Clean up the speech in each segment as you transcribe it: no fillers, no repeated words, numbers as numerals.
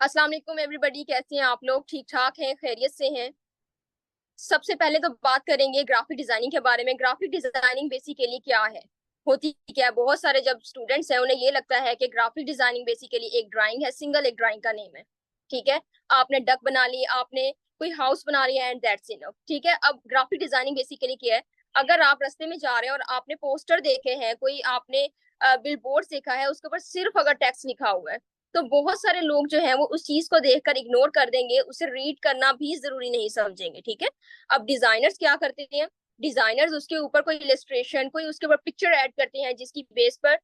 अस्सलाम वालेकुम एवरीबॉडी, कैसे हैं आप लोग? ठीक ठाक हैं, खैरियत से हैं? सबसे पहले तो बात करेंगे ग्राफिक डिजाइनिंग के बारे में। ग्राफिक डिजाइनिंग बेसिकली क्या है, होती क्या है? बहुत सारे जब स्टूडेंट्स हैं उन्हें ये लगता है कि ग्राफिक डिजाइनिंग बेसिकली एक ड्राइंग है, सिंगल एक ड्राइंग का नेम है। ठीक है, आपने डक बना ली, आपने कोई हाउस बना लिया एंड दैट्स इनफ। ठीक है, अब ग्राफिक डिजाइनिंग बेसिकली क्या है? अगर आप रास्ते में जा रहे हैं और आपने पोस्टर देखे हैं, कोई आपने बिल बोर्ड देखा है, उसके ऊपर सिर्फ अगर टेक्स्ट लिखा हुआ है, तो बहुत सारे लोग जो है वो उस चीज को देखकर इग्नोर कर देंगे, उसे रीड करना भी जरूरी नहीं समझेंगे। ठीक है, अब डिजाइनर्स क्या करते हैं? डिजाइनर्स उसके ऊपर कोई इलस्ट्रेशन, कोई उसके ऊपर पिक्चर ऐड करते हैं, जिसकी बेस पर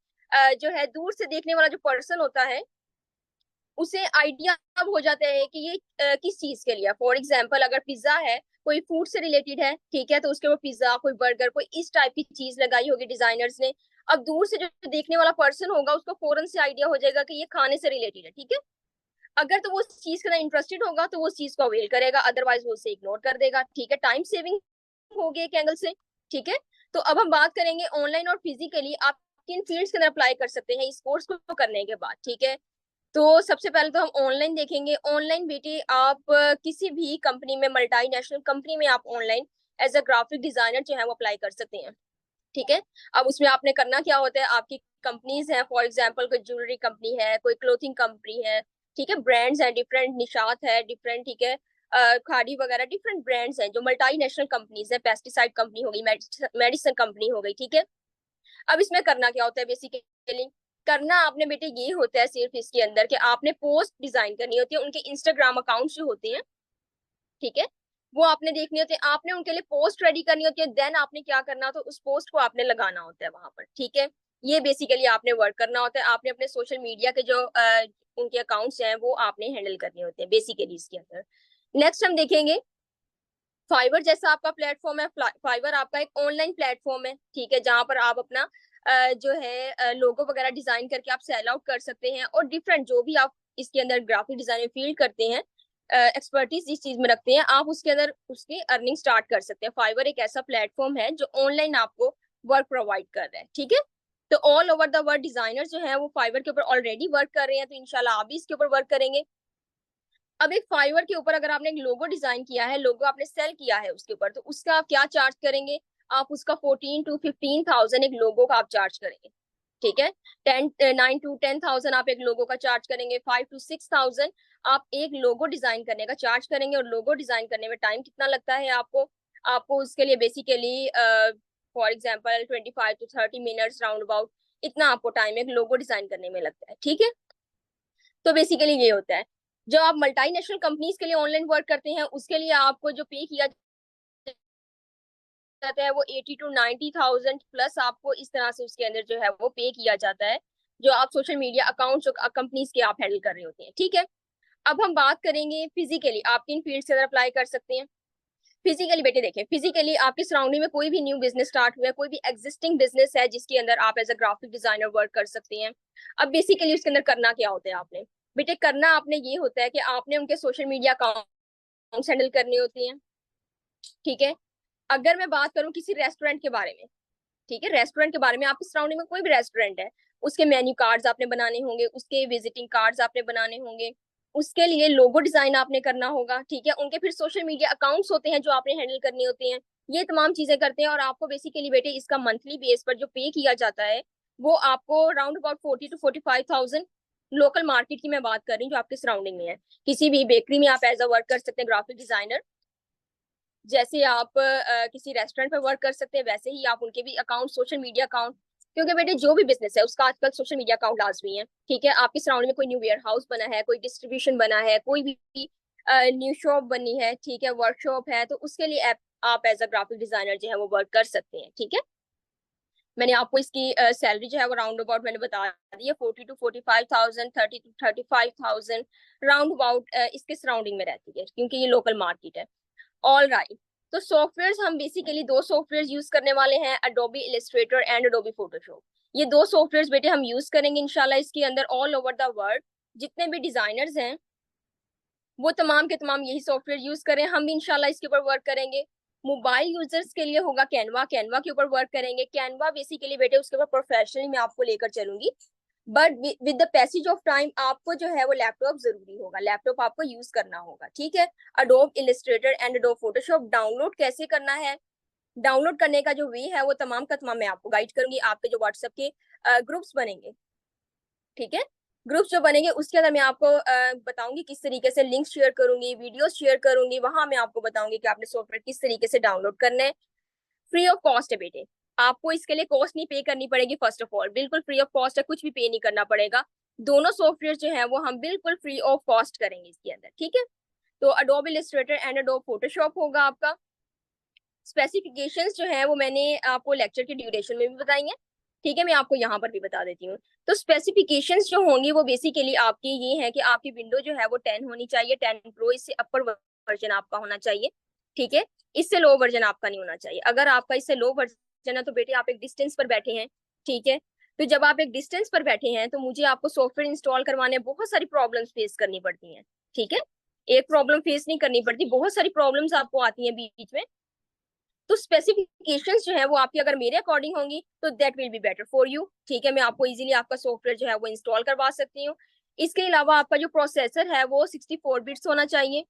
जो है दूर से देखने वाला जो पर्सन होता है उसे आइडिया अब हो जाता है कि ये किस चीज के लिए। फॉर एग्जाम्पल, अगर पिज्जा है, कोई फूड से रिलेटेड है, ठीक है, तो उसके ऊपर पिज्जा, कोई बर्गर, कोई इस टाइप की चीज लगाई होगी डिजाइनर्स ने। अब दूर से जो देखने वाला पर्सन होगा उसको फौरन से आइडिया हो जाएगा कि ये खाने से रिलेटेड है। ठीक है, अगर तो वो उस चीज के अंदर इंटरेस्टेड होगा तो वो उस चीज को अवेल करेगा, अदरवाइज वो उसे इग्नोर कर देगा। ठीक है, टाइम सेविंग हो गई एक एंगल से। ठीक है, तो अब हम बात करेंगे ऑनलाइन और फिजिकली आप किन फील्ड्स के अंदर अप्लाई कर सकते हैं इस कोर्स को करने के बाद। ठीक है, तो सबसे पहले तो हम ऑनलाइन देखेंगे। ऑनलाइन बेटे आप किसी भी कंपनी में, मल्टी नेशनल कंपनी में आप online as a graphic designer जो है वो अप्लाई कर सकते हैं। ठीक है, अब उसमें आपने करना क्या होता है, आपकी कंपनीज हैं, फॉर एग्जांपल कोई ज्वेलरी कंपनी है, कोई क्लोथिंग कंपनी है, ठीक है, ब्रांड्स हैं डिफरेंट, निशात है डिफरेंट, ठीक है, खादी वगैरह डिफरेंट ब्रांड्स हैं जो मल्टी नेशनल कंपनीज है। पेस्टिसाइड कंपनी हो गई, मेडिसिन कंपनी हो गई। ठीक है, अब इसमें करना क्या होता है बेसिकली? करना आपने बेटे ये होता है सिर्फ इसके अंदर कि आपने पोस्ट डिजाइन करनी होती है, उनके इंस्टाग्राम अकाउंट जो होते हैं, ठीक है, वो आपने देखनी होती है, आपने उनके लिए पोस्ट रेडी करनी होती है। देन आपने क्या करना होता है, उस पोस्ट को आपने लगाना होता है वहां पर। ठीक है, ये बेसिकली आपने वर्क करना होता है। आपने अपने सोशल मीडिया के जो उनके अकाउंट्स हैं वो आपने हैंडल करने होते हैं बेसिकली इसके अंदर। नेक्स्ट हम देखेंगे फाइवर जैसा आपका प्लेटफॉर्म है। फाइवर आपका एक ऑनलाइन प्लेटफॉर्म है, ठीक है, जहां पर आप अपना जो है लोगो वगैरह डिजाइन करके आप सेल आउट कर सकते हैं, और डिफरेंट जो भी आप इसके अंदर ग्राफिक डिजाइन फील्ड करते हैं, एक्सपर्टीज जिस चीज में रखते हैं, आप उसके अंदर उसकी अर्निंग स्टार्ट कर सकते हैं। फाइवर एक ऐसा प्लेटफॉर्म है जो ऑनलाइन आपको वर्क प्रोवाइड कर रहा है। ठीक है, तो all over the world designer जो है वो फाइवर के ऊपर ऑलरेडी वर्क कर रहे हैं, तो इंशाल्लाह आप भी इसके ऊपर वर्क करेंगे। अब एक फाइवर के ऊपर अगर आपने एक लोगो डिजाइन किया है, लोगो आपने सेल किया है उसके ऊपर, तो उसका आप क्या चार्ज करेंगे? आप उसका 14 to 15,000 एक लोगो का आप चार्ज करेंगे। ठीक है, 9 to 10,000 आप एक लोगो का चार्ज करेंगे। 5 to 6,000 आप एक लोगो डिजाइन करने का चार्ज करेंगे। और लोगो डिजाइन करने में टाइम कितना लगता है आपको? आपको उसके लिए basically for example 25 to 30 minutes round about, इतना आपको टाइम एक लोगो डिजाइन करने में लगता है। ठीक है, तो बेसिकली ये होता है। जो आप मल्टी नेशनल कंपनीज के लिए ऑनलाइन वर्क करते हैं उसके लिए आपको जो पे किया जाता है वो 80 to 90,000 प्लस आपको इस तरह से उसके अंदर जो है वो पे किया जाता है, जो आप सोशल मीडिया अकाउंट्स कंपनीज के आप हैंडल कर रहे होते हैं। ठीक है, अब हम बात करेंगे फिजिकली आप किन फील्ड के अंदर अप्लाई कर सकते हैं। फिजिकली बेटे देखें, फिजिकली आपके सराउंडिंग में कोई भी न्यू बिजनेस स्टार्ट हुआ है, कोई भी एग्जिस्टिंग बिजनेस है जिसके अंदर आप as a graphic designer work कर सकते हैं। अब बेसिकली उसके अंदर करना क्या होता है आपने? बेटे करना आपने ये होता है कि आपने उनके सोशल मीडिया अकाउंट हैंडल करने होते हैं। ठीक है, अगर मैं बात करूं किसी रेस्टोरेंट के बारे में, ठीक है, रेस्टोरेंट के बारे में, आपकी सराउंडिंग में कोई भी रेस्टोरेंट है, उसके मेन्यू कार्ड्स आपने बनाने होंगे, उसके विजिटिंग कार्ड्स आपने बनाने होंगे, उसके लिए लोगो डिजाइन आपने करना होगा। ठीक है, उनके फिर सोशल मीडिया अकाउंट्स होते हैं जो आपने हैंडल करने होते हैं। ये तमाम चीजें करते हैं और आपको बेसिकली बेटे इसका मंथली बेस पर जो पे किया जाता है वो आपको round about 40 to 45,000, local market की मैं बात कर रही हूँ जो आपके सराउंडिंग में है। किसी भी बेकरी में आप एज अ वर्क कर सकते हैं ग्राफिक डिजाइनर, जैसे आप किसी रेस्टोरेंट पे वर्क कर सकते हैं वैसे ही आप उनके भी अकाउंट, सोशल मीडिया अकाउंट, क्योंकि बेटे जो भी बिजनेस है उसका आजकल सोशल मीडिया अकाउंट लाजमी है। ठीक है, आपकी सराउंडिंग में कोई न्यू वेयर हाउस बना है, कोई डिस्ट्रीब्यूशन बना है, कोई भी न्यू शॉप बनी है, ठीक है, वर्कशॉप है, तो उसके लिए आप एज अ ग्राफिक डिजाइनर जो है वो वर्क कर सकते हैं। ठीक है, मैंने आपको इसकी सैलरी जो है वो राउंड अबाउट मैंने बता दी है, 40 to 45,000, 30 to 35,000 राउंड अबाउट इसके सराउंडिंग में रहती है, क्योंकि ये लोकल मार्केट है। ऑल राइट, तो सॉफ्टवेयर हम बेसिकली दो सॉफ्टवेयर यूज करने वाले हैं, Adobe Illustrator and Adobe Photoshop. ये दो सॉफ्टवेयर बेटे हम यूज करेंगे इंशाल्लाह इसके अंदर। ऑल ओवर द वर्ल्ड जितने भी डिजाइनर्स हैं वो तमाम के तमाम यही सॉफ्टवेयर यूज करें, हम भी इंशाल्लाह इसके ऊपर वर्क करेंगे। मोबाइल यूजर्स के लिए होगा कैनवा, कैनवा के ऊपर वर्क करेंगे। कैनवा बेसिकली बेटे उसके ऊपर प्रोफेशनली मैं आपको लेकर चलूंगी। But with the passage of time आपको जो है वो लैपटॉप जरूरी होगा, लैपटॉप आपको यूज करना होगा, ठीक है। Adobe Illustrator and Adobe Photoshop download कैसे करना है, डाउनलोड करने का जो वे है वो तमाम का तमाम मैं आपको गाइड करूंगी। आपके जो व्हाट्सएप के ग्रुप्स बनेंगे, ठीक है, ग्रुप्स जो बनेंगे उसके अंदर मैं आपको बताऊंगी किस तरीके से लिंक शेयर करूंगी, वीडियोस शेयर करूंगी, वहां मैं आपको बताऊंगी कि आपने सॉफ्टवेयर किस तरीके से डाउनलोड करना है। फ्री ऑफ कॉस्ट है बेटे, आपको इसके लिए कॉस्ट नहीं पे करनी पड़ेगी। फर्स्ट ऑफ ऑल बिल्कुल फ्री ऑफ कॉस्ट है, कुछ भी पे नहीं करना पड़ेगा। दोनों सॉफ्टवेयर जो है वो हम बिल्कुल फ्री ऑफ कॉस्ट करेंगे इसके अंदर, ठीक है। तो Adobe Illustrator and Adobe Photoshop होगा आपका। स्पेसिफिकेशंस जो है वो मैंने आपको लेक्चर के ड्यूरेशन में भी बताई हैं, ठीक है, मैं आपको यहाँ पर भी बता देती हूँ। तो स्पेसिफिकेशंस जो होंगी वो बेसिकली आपकी ये है कि आपकी विंडो जो है वो 10 होनी चाहिए, 10 प्रो, इससे अपर वर्जन आपका होना चाहिए, ठीक है। इससे लो वर्जन आपका नहीं होना चाहिए। अगर आपका इससे लो वर्जन है तो बेटे आप एक डिस्टेंस पर बैठे हैं, ठीक है। तो जब आप एक डिस्टेंस पर बैठे हैं तो मुझे आपको सॉफ्टवेयर इंस्टॉल करवाने बहुत सारी प्रॉब्लम्स फेस करनी पड़ती हैं, ठीक है। एक प्रॉब्लम फेस नहीं करनी पड़ती, बहुत सारी प्रॉब्लम्स आपको आती हैं बीच में। तो स्पेसिफिकेशंस जो है वो आपकी अगर मेरे अकॉर्डिंग होंगी तो that will be better for you, ठीक है। मैं आपको इजीली आपका सॉफ्टवेयर जो है वो इंस्टॉल करवा सकती हूँ। इसके अलावा आपका जो प्रोसेसर है वो 64 बिट्स होना चाहिए।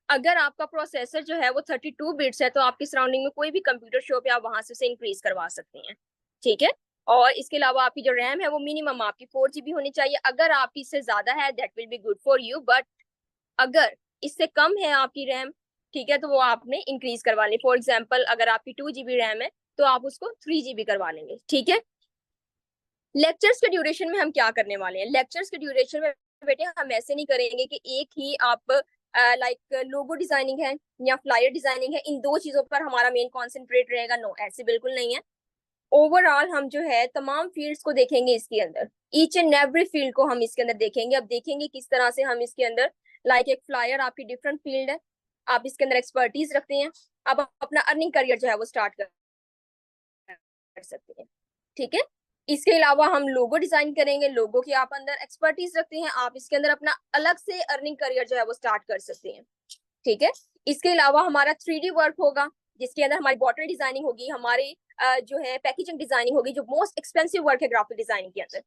अगर आपका प्रोसेसर जो है वो 32 बिट्स है तो आपकी सराउंडिंग में कोई भी कंप्यूटर शॉप है, आप वहां से उसे इंक्रीज करवा सकते हैं, ठीक है। और इसके अलावा आपकी जो रैम है वो मिनिमम आपकी 4 GB होनी चाहिए। अगर आपकी इससे ज्यादा है that will be good for you, but अगर इससे कम है आपकी रैम, ठीक है, तो वो आपने इंक्रीज करवा ली। फॉर एग्जाम्पल अगर आपकी 2 GB रैम है तो आप उसको 3 GB करवा लेंगे, ठीक है। लेक्चर्स के ड्यूरेशन में हम क्या करने वाले हैं, लेक्चर्स के ड्यूरेशन में बेटे हम ऐसे नहीं करेंगे कि एक ही आप लाइक लोगो डिजाइनिंग है या फ्लायर डिजाइनिंग है, इन दो चीजों पर हमारा मेन कॉन्सेंट्रेट रहेगा। नो, ऐसे बिल्कुल नहीं है। ओवरऑल हम जो है तमाम फील्ड्स को देखेंगे इसके अंदर, ईच एंड एवरी फील्ड को हम इसके अंदर देखेंगे। अब देखेंगे किस तरह से हम इसके अंदर लाइक एक फ्लायर आपकी डिफरेंट फील्ड है, आप इसके अंदर एक्सपर्टीज रखते हैं, आप अपना अर्निंग करियर जो है वो स्टार्ट कर सकते हैं, ठीक है। इसके अलावा हम लोगो डिजाइन करेंगे, लोगो की आप अंदर एक्सपर्टीज रखते हैं, आप इसके अंदर अपना अलग से अर्निंग करियर जो है वो स्टार्ट कर सकते हैं, ठीक है। इसके अलावा हमारा 3D वर्क होगा जिसके अंदर हमारी बॉटल डिजाइनिंग होगी, हमारे जो है पैकेजिंग डिजाइनिंग होगी, जो मोस्ट एक्सपेंसिव वर्क है ग्राफिक डिजाइनिंग के अंदर,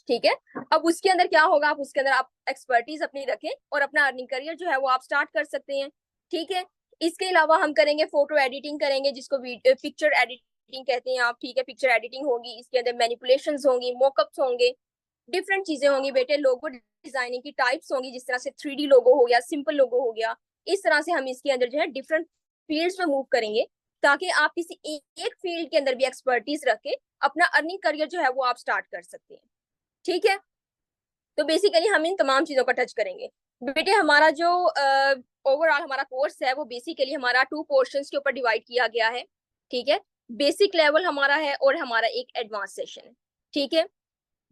ठीक है। अब उसके अंदर क्या होगा, आप उसके अंदर आप एक्सपर्टीज अपनी रखें और अपना अर्निंग करियर जो है वो आप स्टार्ट कर सकते हैं, ठीक है। इसके अलावा हम करेंगे फोटो एडिटिंग करेंगे, जिसको पिक्चर एडिटिंग कहते हैं आप, ठीक है। पिक्चर एडिटिंग होगी, इसके अंदर मैनिपुलेशंस होंगी, मॉकअप्स होंगे, डिफरेंट चीजें होंगी बेटे। लोगो डिजाइनिंग की टाइप्स होंगी, जिस तरह से 3D लोगो हो गया, सिंपल लोगो हो गया, इस तरह से हम इसके अंदर जो है डिफरेंट फील्ड्स में मूव करेंगे ताकि आप किसी एक फील्ड के अंदर भी एक्सपर्टीज रख के अपना अर्निंग करियर जो है वो आप स्टार्ट कर सकते हैं, ठीक है। तो बेसिकली हम इन तमाम चीजों का टच करेंगे बेटे। हमारा जो ओवरऑल हमारा कोर्स है वो बेसिकली हमारा 2 पोर्शंस के ऊपर डिवाइड किया गया है, ठीक है। बेसिक लेवल हमारा है और हमारा एक एडवांस सेशन है, ठीक है।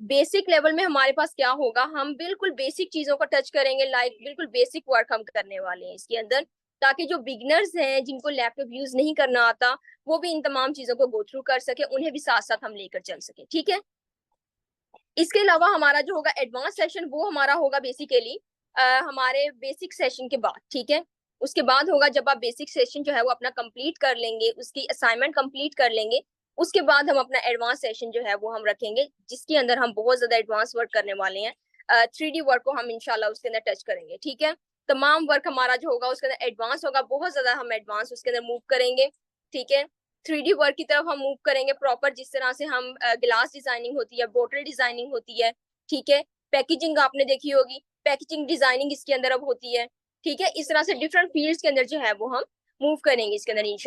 बेसिक लेवल में हमारे पास क्या होगा, हम बिल्कुल बेसिक चीजों को टच करेंगे, लाइक बिल्कुल बेसिक वर्क हम करने वाले हैं इसके अंदर, ताकि जो बिगनर्स हैं जिनको लैपटॉप यूज नहीं करना आता वो भी इन तमाम चीजों को गो थ्रू कर सके, उन्हें भी साथ साथ हम लेकर चल सके, ठीक है। इसके अलावा हमारा जो होगा एडवांस सेशन वो हमारा होगा बेसिकली हमारे बेसिक सेशन के बाद, ठीक है। उसके बाद होगा जब आप बेसिक सेशन जो है वो अपना कंप्लीट कर लेंगे, उसकी असाइनमेंट कंप्लीट कर लेंगे, उसके बाद हम अपना एडवांस सेशन जो है वो हम रखेंगे, जिसके अंदर हम बहुत ज्यादा एडवांस वर्क करने वाले हैं। 3D वर्क को हम इंशाल्लाह उसके अंदर टच करेंगे, ठीक है। तमाम वर्क हमारा जो होगा उसके अंदर एडवांस होगा, बहुत ज्यादा हम एडवांस उसके अंदर मूव करेंगे, ठीक है। 3D वर्क की तरफ हम मूव करेंगे प्रॉपर, जिस तरह से हम ग्लास डिजाइनिंग होती है, बोटल डिजाइनिंग होती है, ठीक है। पैकेजिंग आपने देखी होगी, पैकेजिंग डिजाइनिंग इसके अंदर अब होती है, ठीक है। इस तरह से डिफरेंट फील्ड्स के अंदर जो है वो हम मूव करेंगे इसके अंदर।